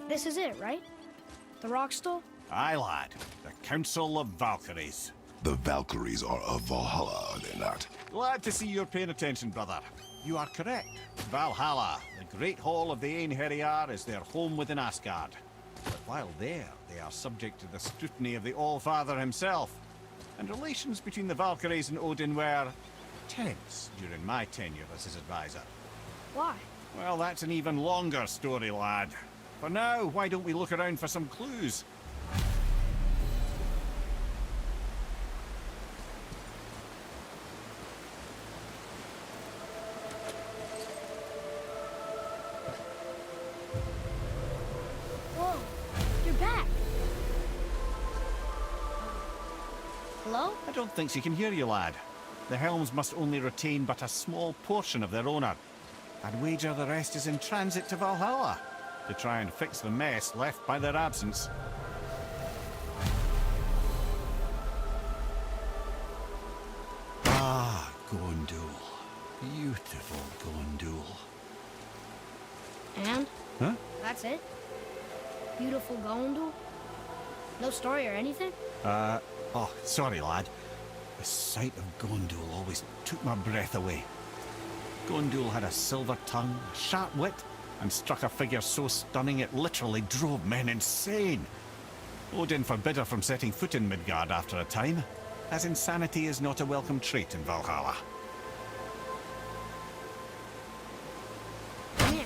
This is it, right? The rock stool? Aye, lad. The Council of Valkyries. The Valkyries are of Valhalla, are they not? Glad to see you're paying attention, brother. You are correct. Valhalla, the great hall of the Einherjar, is their home within Asgard. But while there, they are subject to the scrutiny of the All-Father himself. And relations between the Valkyries and Odin were tense during my tenure as his advisor. Why? Well, that's an even longer story, lad. For now, why don't we look around for some clues? Whoa, you're back. Hello? I don't think she can hear you, lad. The helms must only retain but a small portion of their owner. I'd wager the rest is in transit to Valhalla to try and fix the mess left by their absence. Ah, Gondul. Beautiful Gondul. And? Huh? That's it? Beautiful Gondul? No story or anything? Oh, sorry, lad. The sight of Gondul always took my breath away. Gondul had a silver tongue, a sharp wit, and struck a figure so stunning it literally drove men insane. Odin forbid her from setting foot in Midgard after a time, as insanity is not a welcome trait in Valhalla. Come here.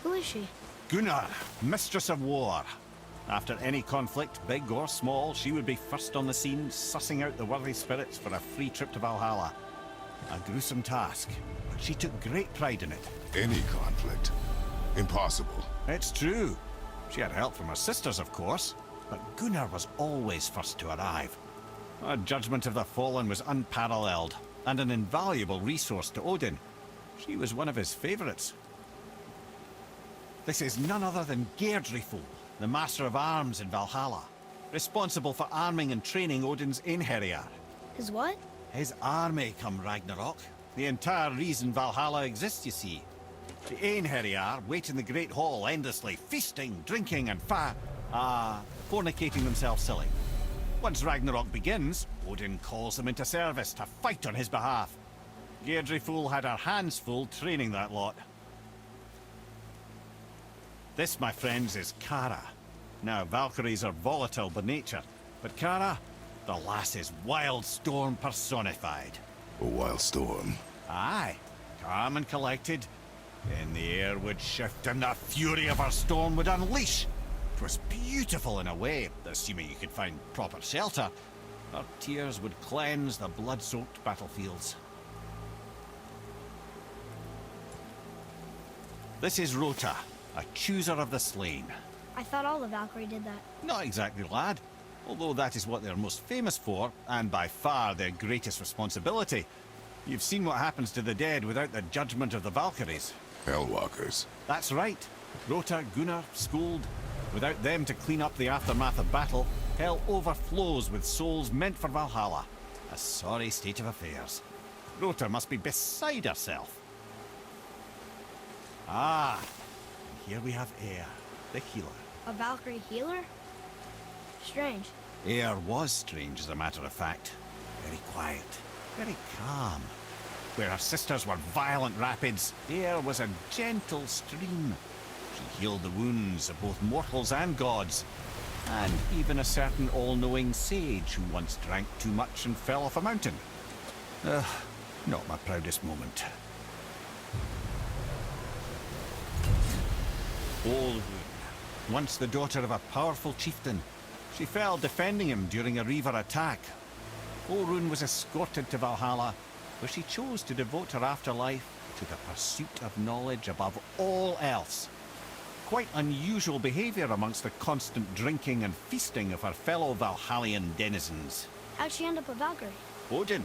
Who is she? Gunnar, Mistress of War. After any conflict, big or small, she would be first on the scene, sussing out the worthy spirits for a free trip to Valhalla. A gruesome task, but she took great pride in it. Any conflict? Impossible. It's true. She had help from her sisters, of course, but Gunnar was always first to arrive. Her judgment of the fallen was unparalleled, and an invaluable resource to Odin. She was one of his favorites. This is none other than Geirdriful, the Master of Arms in Valhalla, responsible for arming and training Odin's Einherjar. His what? His army come Ragnarok. The entire reason Valhalla exists, you see. The Einherjar wait in the Great Hall endlessly, feasting, drinking, and fornicating themselves silly. Once Ragnarok begins, Odin calls them into service to fight on his behalf. Geirdriful had her hands full training that lot. This, my friends, is Kara. Now, Valkyries are volatile by nature, but Kara, the lass is wild storm personified. A wild storm. Aye, calm and collected. Then the air would shift and the fury of her storm would unleash. It was beautiful in a way, assuming you could find proper shelter. Her tears would cleanse the blood-soaked battlefields. This is Rota, a chooser of the slain. I thought all the Valkyrie did that. Not exactly, lad. Although that is what they're most famous for, and by far their greatest responsibility. You've seen what happens to the dead without the judgment of the Valkyries. Hellwalkers. That's right. Rota, Gunnar, Skuld. Without them to clean up the aftermath of battle, hell overflows with souls meant for Valhalla. A sorry state of affairs. Rota must be beside herself. Ah, and here we have Eir, the healer. A Valkyrie healer? Strange. Eir was strange, as a matter of fact. Very quiet, very calm. Where her sisters were violent rapids, Eir was a gentle stream. She healed the wounds of both mortals and gods, and even a certain all-knowing sage who once drank too much and fell off a mountain. Not my proudest moment. Olrun, once the daughter of a powerful chieftain. She fell defending him during a Reaver attack. Olrun was escorted to Valhalla, where she chose to devote her afterlife to the pursuit of knowledge above all else. Quite unusual behavior amongst the constant drinking and feasting of her fellow Valhallian denizens. How'd she end up a Valkyrie? Odin.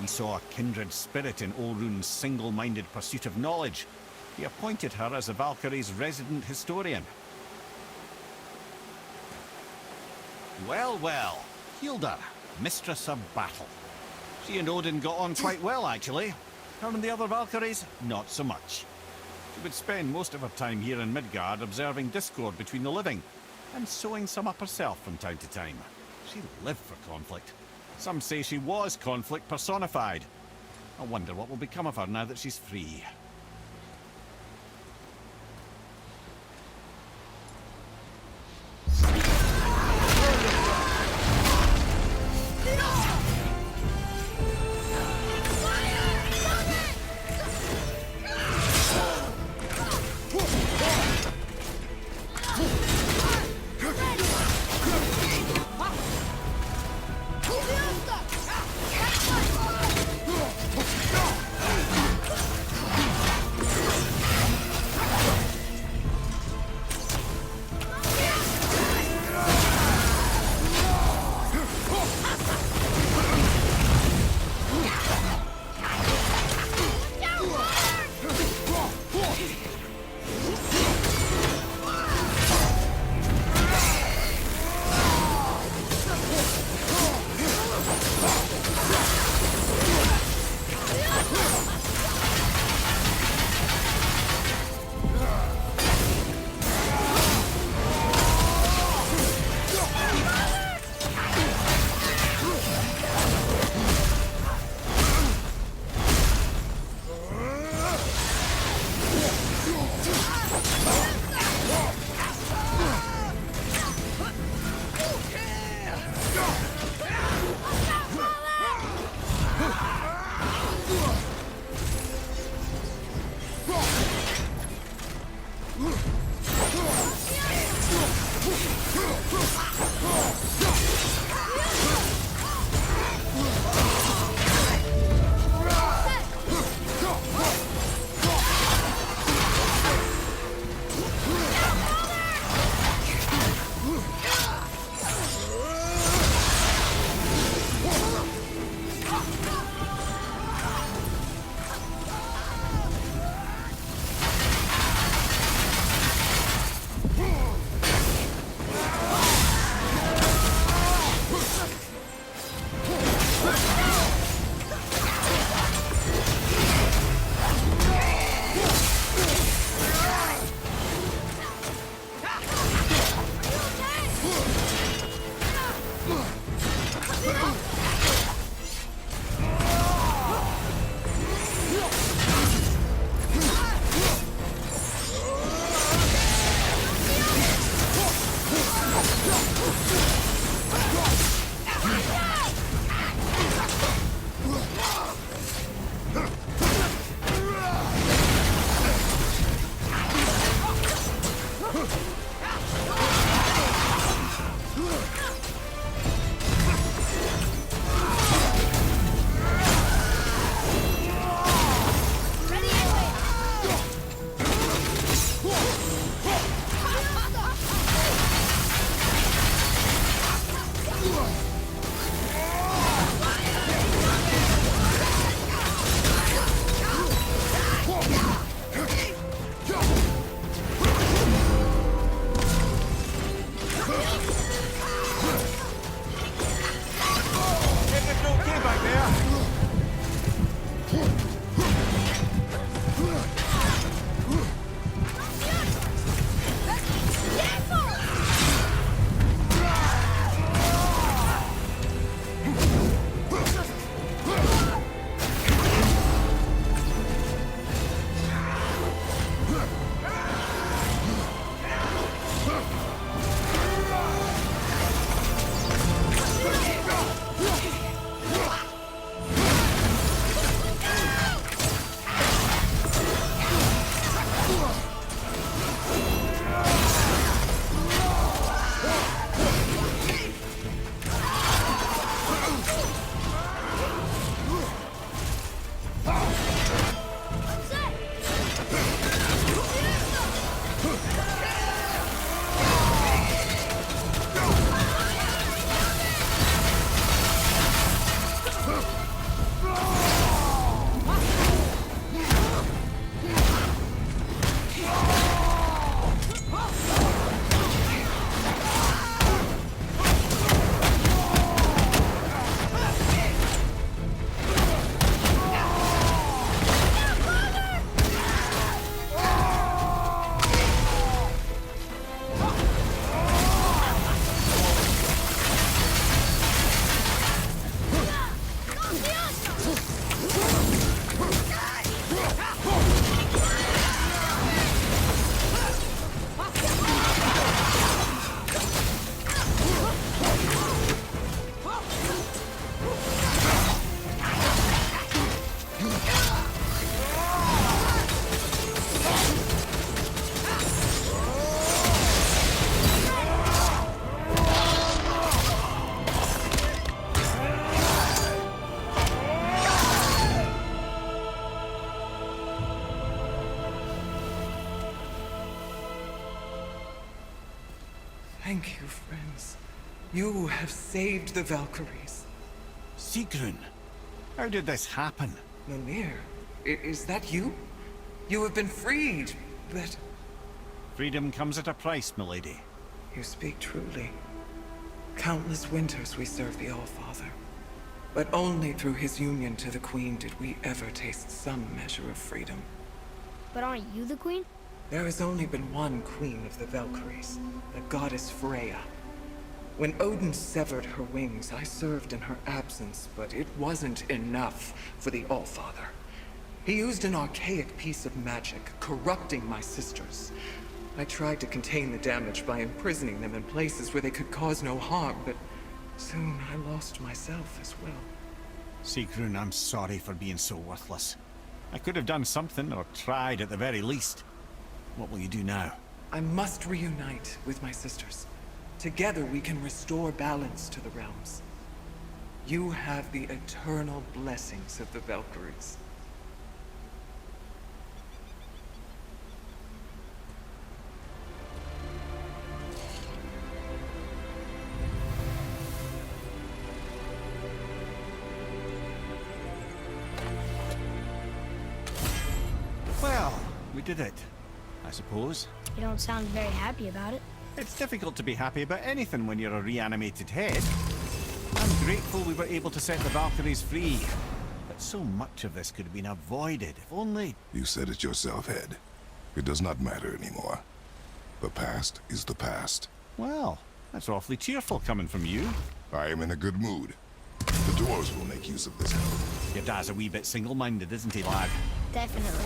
He saw a kindred spirit in Olrun's single-minded pursuit of knowledge. He appointed her as the Valkyrie's resident historian. Well, well, Hilda, Mistress of Battle. She and Odin got on quite well, actually. Her and the other Valkyries, not so much. She would spend most of her time here in Midgard observing discord between the living, and sewing some up herself from time to time. She lived for conflict. Some say she was conflict personified. I wonder what will become of her now that she's free. Thank you, friends. You have saved the Valkyries. Sigrun, how did this happen? Mimir, is that you? You have been freed, but... Freedom comes at a price, milady. You speak truly. Countless winters we served the All-Father. But only through his union to the Queen did we ever taste some measure of freedom. But aren't you the queen? There has only been one Queen of the Valkyries, the goddess Freya. When Odin severed her wings, I served in her absence, but it wasn't enough for the All-Father. He used an archaic piece of magic, corrupting my sisters. I tried to contain the damage by imprisoning them in places where they could cause no harm, but soon I lost myself as well. Sigrun, I'm sorry for being so worthless. I could have done something, or tried at the very least. What will you do now? I must reunite with my sisters. Together we can restore balance to the realms. You have the eternal blessings of the Valkyries. Well, we did it, I suppose. You don't sound very happy about it. It's difficult to be happy about anything when you're a reanimated head. I'm grateful we were able to set the Valkyries free. But so much of this could have been avoided, if only... You said it yourself, Head. It does not matter anymore. The past is the past. Well, that's awfully cheerful coming from you. I am in a good mood. The dwarves will make use of this help. Your dad's a wee bit single-minded, isn't he, lad? Definitely.